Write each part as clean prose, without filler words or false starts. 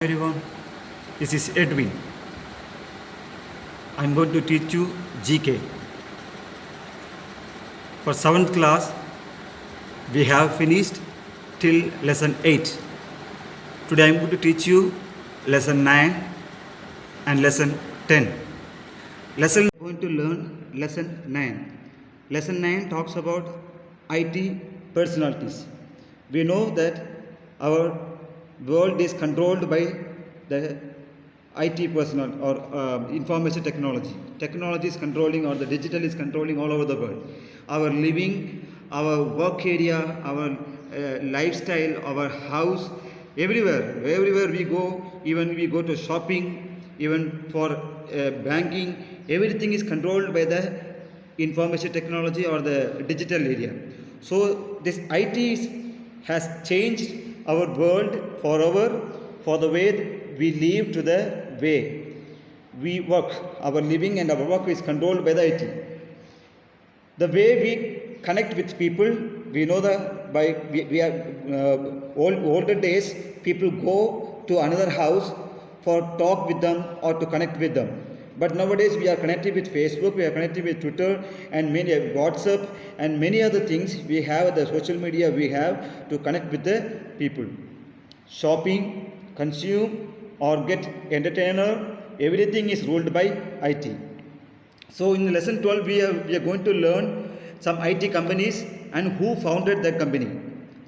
Everyone, this is Edwin. I'm going to teach you GK. For 7th class, we have finished till lesson 8. Today I'm going to teach you lesson 9 and lesson 10. Lesson going to learn lesson 9. Lesson 9 talks about IT personalities. We know that our world is controlled by the IT personnel or information technology. Technology is controlling, or the digital is controlling all over the world. Our living, our work area, our lifestyle, our house, everywhere we go, even we go to shopping, even for banking, everything is controlled by the information technology or the digital area. So this has changed our world forever, for the way we live to the way we work. Our living and our work is controlled by the IT. The way we connect with people, we know that we are older days, people go to another house for talk with them or to connect with them. But nowadays we are connected with Facebook, we are connected with Twitter and many WhatsApp and many other things. We have the social media we have to connect with the people. Shopping, consume or get entertainer, everything is ruled by IT. So in lesson 12 we are going to learn some IT companies and who founded that company.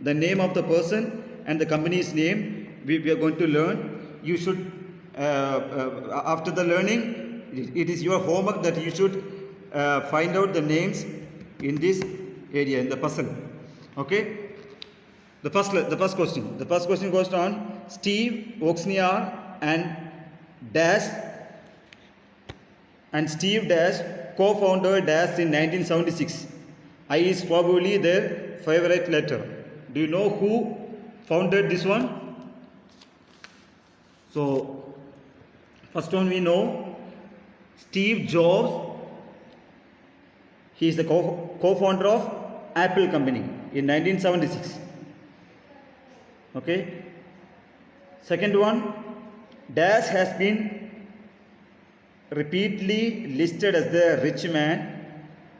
The name of the person and the company's name we are going to learn. You should after the learning, it is your homework that you should find out the names in this area, in the puzzle. Okay? The first question. The first question goes on Steve Wozniak and Steve Dash co-founded Dash in 1976. I is probably their favorite letter. Do you know who founded this one? So, first one we know Steve Jobs. He is the co-founder of Apple company in 1976. Okay. Second one, Dash has been repeatedly listed as the rich man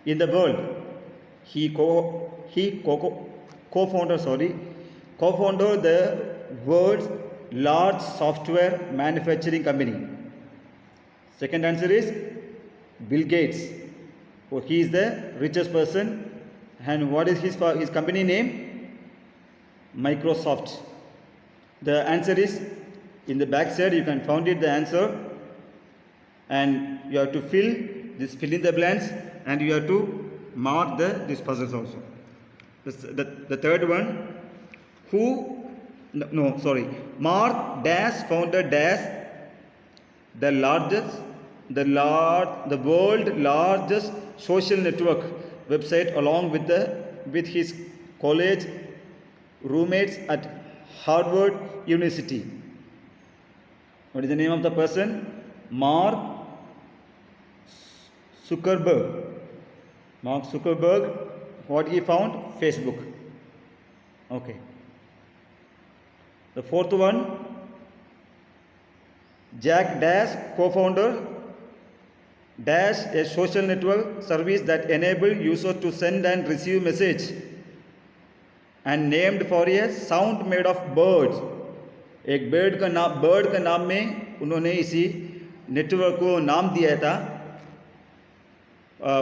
in the world. He co-founded the world's large software manufacturing company. Second answer is Bill Gates. He is the richest person. And what is his company name? Microsoft. The answer is in the back side. You can find it the answer, and you have to fill in the blanks, and you have to mark these puzzles also. The third one, Mark Dash founded Dash, the world largest social network website, along with his college roommates at Harvard University. What is the name of the person? Mark Zuckerberg. What he found? Facebook. Okay. The fourth one, Jack Dash, co-founder Dash, a social network service that enables users to send and receive message, and named for a sound made of birds. एक bird का नाम में उन्होंने इसी network को नाम दिया था.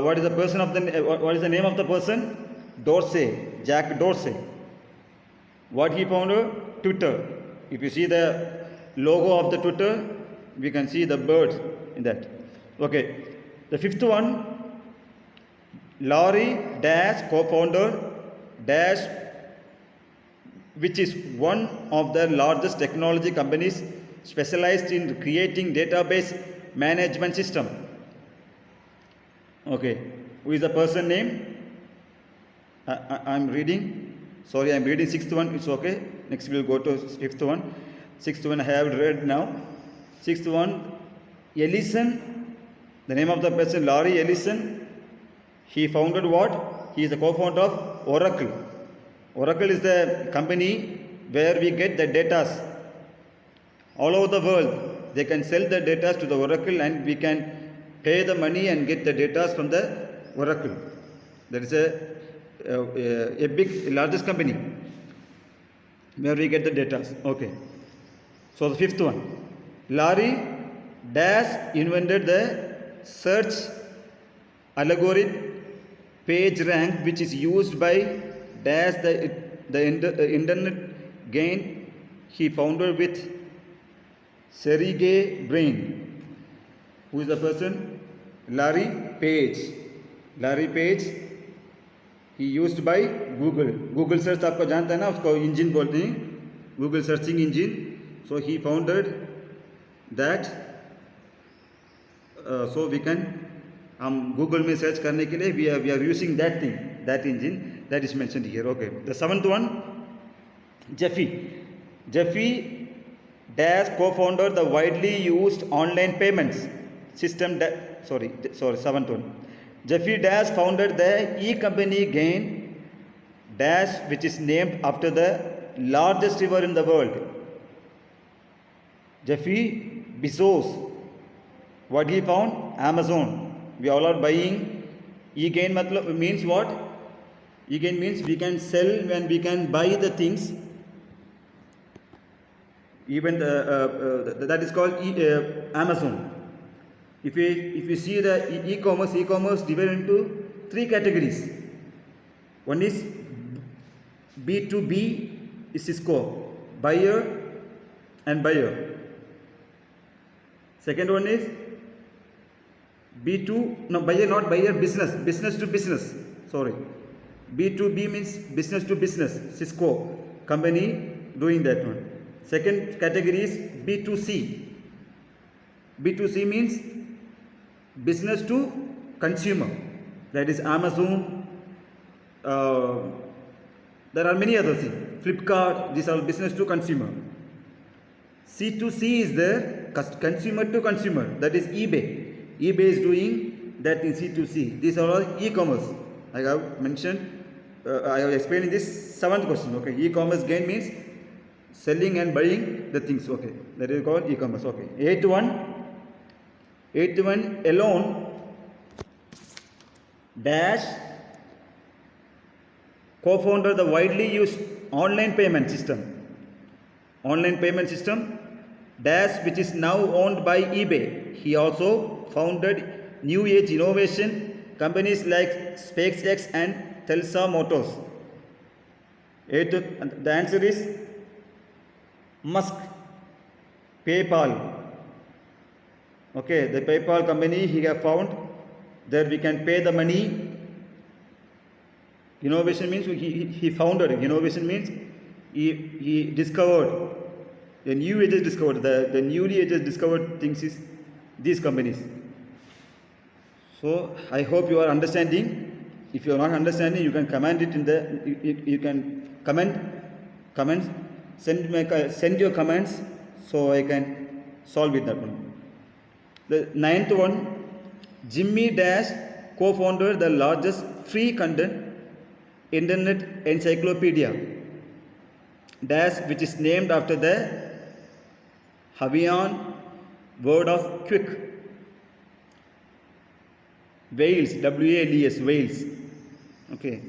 What is the name of the person? Dorsey, Jack Dorsey. What he founded? Twitter. If you see the logo of the Twitter, we can see the birds in that. Okay. The fifth one, Larry Dash, co-founder Dash, which is one of the largest technology companies specialized in creating database management system. Okay, who is the person name? I'm reading sixth one. It's okay. Next we'll go to fifth one. Sixth one I have read now. Sixth one, Ellison. The name of the person, Larry Ellison. He founded what? He is the co-founder of Oracle. Oracle is the company where we get the data All over the world, they can sell the data to the Oracle, and we can pay the money and get the data from the Oracle. That is a big, largest company where we get the data. Okay. So the fifth one, Larry Dash invented the search algorithm PageRank, which is used by Dash the internet gain he founded with Sergey Brin. Who is the person? Larry Page. Larry Page, he used by Google. Google search आपको जानता है ना, उसको engine बोलते हैं, Google searching engine. So he founded that. So we can हम Google में search करने के लिए we are using that thing, that engine that is mentioned here. Okay. The seventh one, Jeffy Dash co-founded the widely used online payments system. Seventh one, Jeffy Dash founded the e-company Gain Dash, which is named after the largest river in the world. Jeffy Bezos, what he found? Amazon. We all are buying. E-gain means what? E-gain means we can sell when we can buy the things. Even that is called Amazon. If we see the e-commerce divided into three categories. One is B2B, is Cisco, buyer and buyer. Second one is business to business. Sorry, B2B means business to business. Cisco company doing that one. Second category is B2C. B2C means business to consumer. That is Amazon. There are many other things. Flipkart. These are business to consumer. C2C is there, consumer to consumer. That is eBay. eBay is doing that in C2C. These are all e-commerce. I have mentioned, I have explained in this seventh question. Okay, e-commerce gain means selling and buying the things. Okay, that is called e-commerce. Okay, eighth one, Elon Dash co-founded the widely used online payment system Dash, which is now owned by eBay. He also founded new age innovation companies like SpaceX and Tesla Motors. The answer is Musk. PayPal. Okay, the PayPal company he have found that we can pay the money. Innovation means he founded. Innovation means he discovered. The new ages discovered, the newly ages discovered things is these companies. So I hope you are understanding. If you are not understanding, you can comment it in the. You can comment. Send your comments so I can solve it that one. The ninth one, Jimmy Dash co-founded the largest free content internet encyclopedia Dash, which is named after the Hawaiian word of quick. Wales, W-A-L-E-S, Wales. Okay,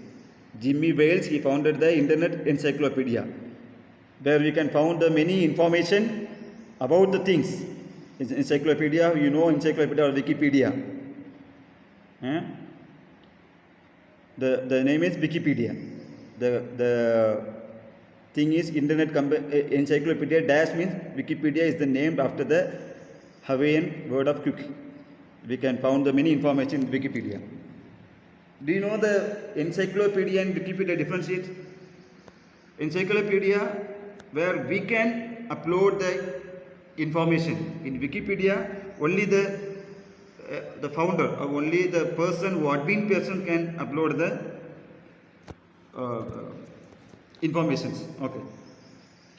Jimmy Wales, he founded the internet encyclopedia, where we can find the many information about the things. Encyclopedia, you know, encyclopedia or Wikipedia. The name is Wikipedia. The thing is internet encyclopedia. Dash means Wikipedia is the named after the Hawaiian word of quick. We can find the many information in Wikipedia. Do you know the encyclopedia and Wikipedia differentiate? Encyclopedia, where we can upload the information. In Wikipedia, only the founder or only the person who admin person can upload the informations. Okay.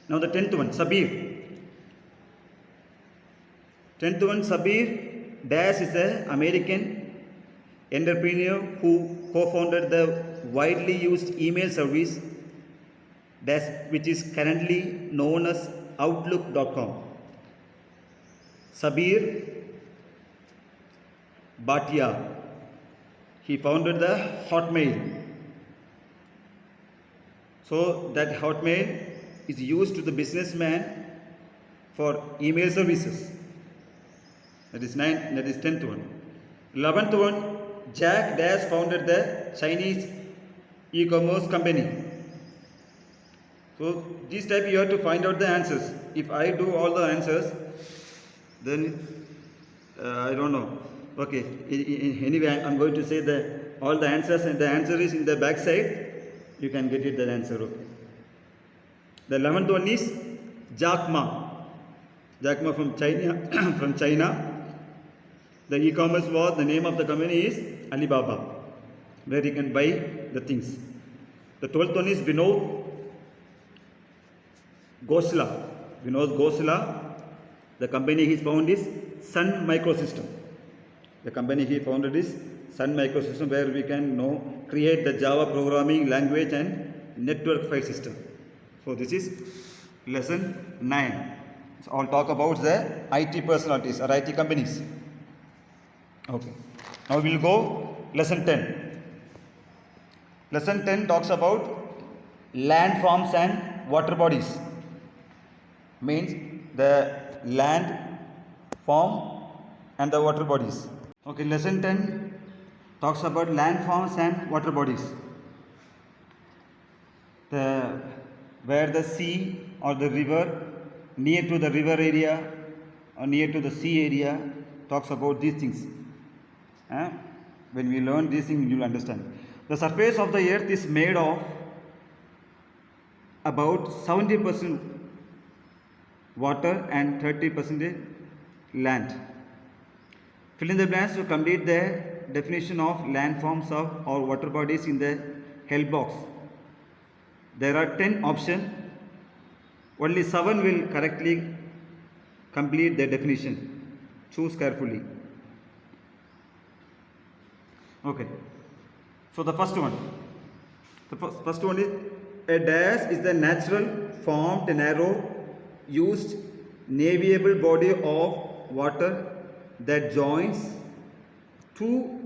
Now the 10th one, Sabir. 10th one, Sabir Dash is an American entrepreneur who co-founded the widely used email service Dash, which is currently known as Outlook.com. Sabir Bhatia. He founded the Hotmail. So that Hotmail is used to the businessman for email services. That is 10th one. 11th one, Jack Dash founded the Chinese e-commerce company. So this type you have to find out the answers. If I do all the answers, then I don't know. Okay. Anyway, I'm going to say all the answers, and the answer is in the back side. You can get it, that answer. Okay. The 11th one is Jack Ma. Jack Ma from China. From China. The e-commerce was, the name of the company is Alibaba, where you can buy the things. The 12th one is Vinod Khosla. Vinod Khosla. The company he found is Sun Microsystem. The company he founded is Sun Microsystem, where we can create the Java programming language and network file system. So this is lesson 9. So I'll talk about the IT personalities or IT companies. Okay. Now we'll go lesson 10. Lesson 10 talks about landforms and water bodies. Means the land form and the water bodies. Okay, lesson 10 talks about landforms and water bodies. Where the sea or the river, near to the river area or near to the sea area, talks about these things. When we learn these things, you will understand. The surface of the earth is made of about 70% water and 30% land. Fill in the blanks to complete the definition of landforms or water bodies in the help box. There are 10 options. Only 7 will correctly complete the definition. Choose carefully. Okay. So the first one. The first one is a dash is the natural formed narrow used navigable body of water that joins two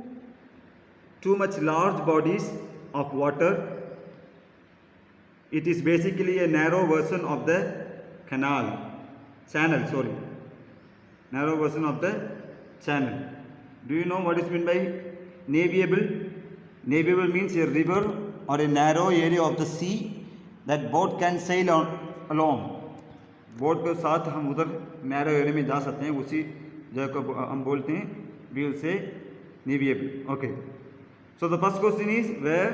much large bodies of water. It is basically a narrow version of the channel. Narrow version of the channel. Do you know what is meant by navigable? Navigable means a river or a narrow area of the sea that boat can sail along. Boat के साथ हम उधर narrow area में जा सकते हैं, उसी जगह को हम बोलते हैं, we will say navigable. Okay. So the first question is where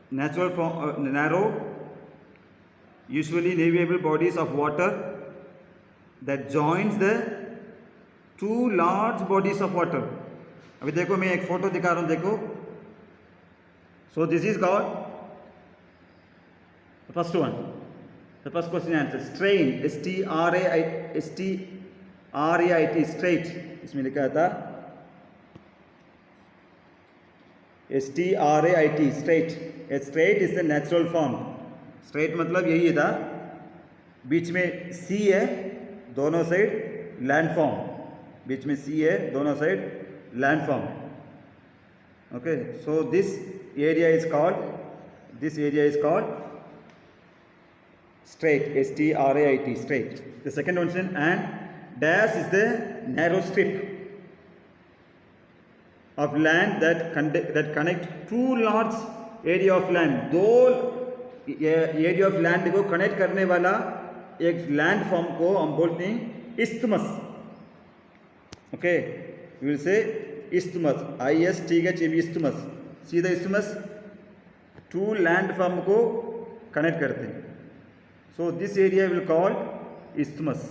natural form, narrow, usually navigable bodies of water that joins the two large bodies of water. अभी देखो मैं एक फोटो दिखा रहा हूँ, देखो. So this is called the first one. The first question answer strain, S-T-R-A-I-T, straight. इसमें लिखा था S-T-R-A-I-T, straight. A straight is the natural form. Straight मतलब यही था, बीच में sea है, दोनों साइड landform. बीच में sea है, दोनों side landform. Okay, so this area is called straight, S-T-R-A-I-T, straight. The second option, and dash is the narrow strip of land that connect two large area of land. दो area of land को connect करने वाला एक land form को हम बोलते हैं isthmus. Okay, we will say isthmus, I-S-T-H-M, isthmus. See the isthmus, two land form को connect करते हैं. So this area will called isthmus.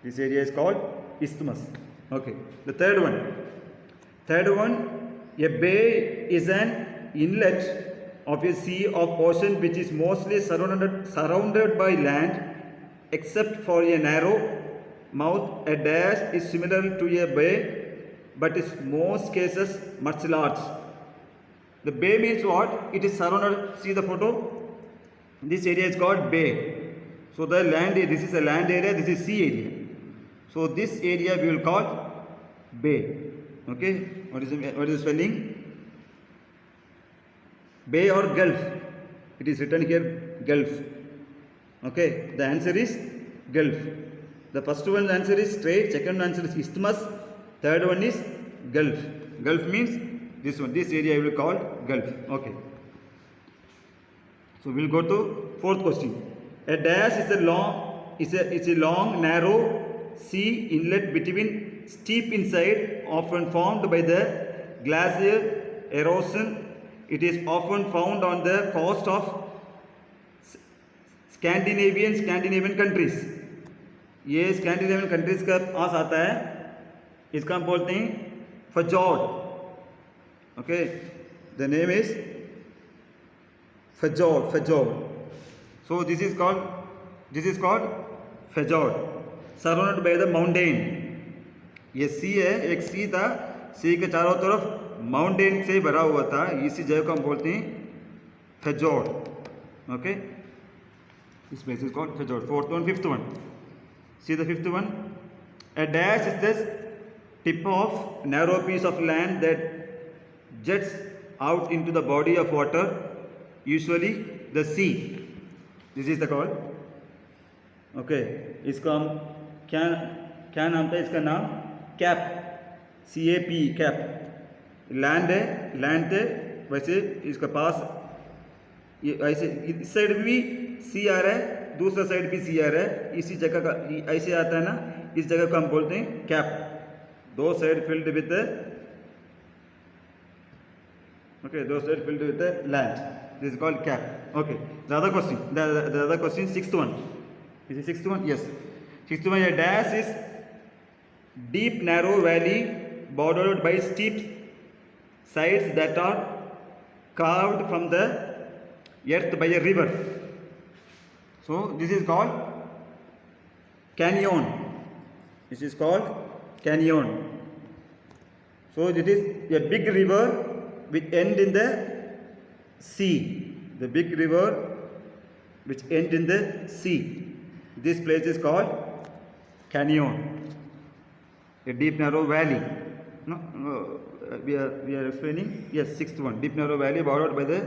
This area is called isthmus. Okay. The third one, a bay is an inlet of a sea of ocean which is mostly surrounded by land except for a narrow mouth. A dash is similar to a bay but is most cases much large. The bay means what? It is surrounded. See the photo. This area is called bay. So the land, this is a land area, this is sea area. So this area we will call bay. Okay, what is the spelling? Bay or Gulf? It is written here Gulf. Okay, the answer is Gulf. The first one answer is strait, second answer is isthmus, third one is Gulf. Gulf means this one, this area we will call Gulf. Okay. So we will go to fourth question. A dash is a long narrow sea inlet between steep inside, often formed by the glacier erosion. It is often found on the coast of Scandinavian countries. ये Scandinavian countries का पास आता है, इसका हम बोलते हैं fjord. Okay, the name is fjord. So this is called fjord, surrounded by the mountain. ये सी है, एक सी था, सी के चारों तरफ माउंटेन से भरा हुआ था, इसी जगह को हम बोलते हैं fjord. Okay, this place is called fjord. Fourth one, fifth one. See the fifth one. A dash is the tip of narrow piece of land that jets out into the body of water, usually the sea. This is the call. Okay, इसको हम क्या नाम था इसका नाम? Cap, CAP, cap. Land है, land थे, वैसे इसका पास ये ऐसे इस साइड भी सी आ रहा है, दूसरा साइड भी सी आ रहा है, इसी जगह का ऐसे आता है ना, इस जगह को हम बोलते हैं कैप. दो side filled with land. This is called cap. Okay, the other question sixth one. Is it sixth one? Yes. Sixth one, a dash is deep narrow valley bordered by steep sides that are carved from the earth by a river. So this is called canyon. This is called canyon. So it is a big river which end in the sea. The big river which end in the sea. This place is called canyon. A deep narrow valley. No, we are explaining. Yes, sixth one. Deep narrow valley bordered by the.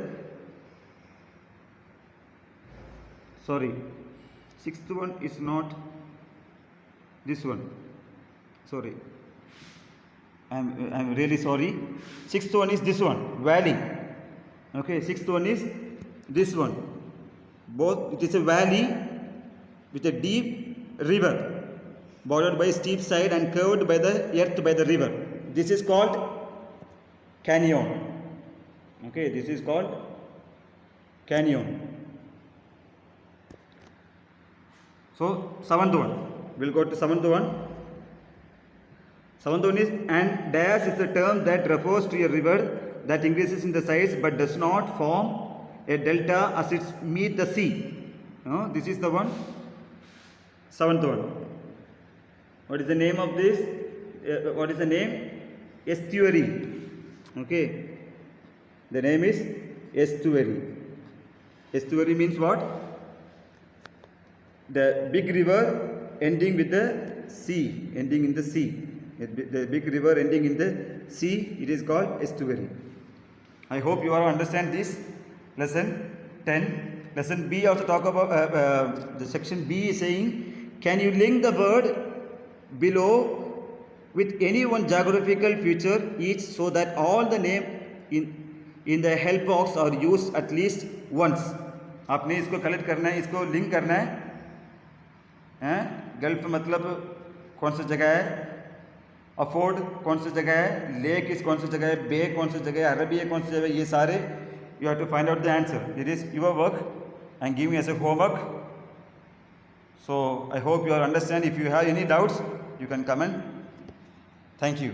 Sorry, sixth one is not this one. Sorry, I'm really sorry. Sixth one is this one, valley. Okay, sixth one is this one. Both, it is a valley with a deep river bordered by steep side and curved by the earth by the river. This is called canyon. Okay, this is called canyon. So seventh one, we'll go to seventh one. Seventh one is, and dash is a term that refers to a river that increases in the size but does not form a delta as it meets the sea. This is the one. Seventh one. What is the name of this? What is the name? Estuary. Okay. The name is estuary. Estuary means what? The big river ending with the sea, ending in the sea. The big river ending in the sea, it is called estuary. I hope you all understand this lesson 10. Lesson B also talk about the section B is saying, can you link the word below with any one geographical feature each so that all the name in the help box are used at least once. आपने इसको collect करना है, इसको link करना है. Gulf मतलब कौन सी जगह है, अफोर्ड कौन सी जगह है, लेक इस कौन सी जगह है, बे कौन सी जगह है, अरबी है कौन सी जगह है, ये सारे you have to find out the answer. It is your work and give me as a homework. So I hope you all understand. If you have any doubts, you can comment. Thank you.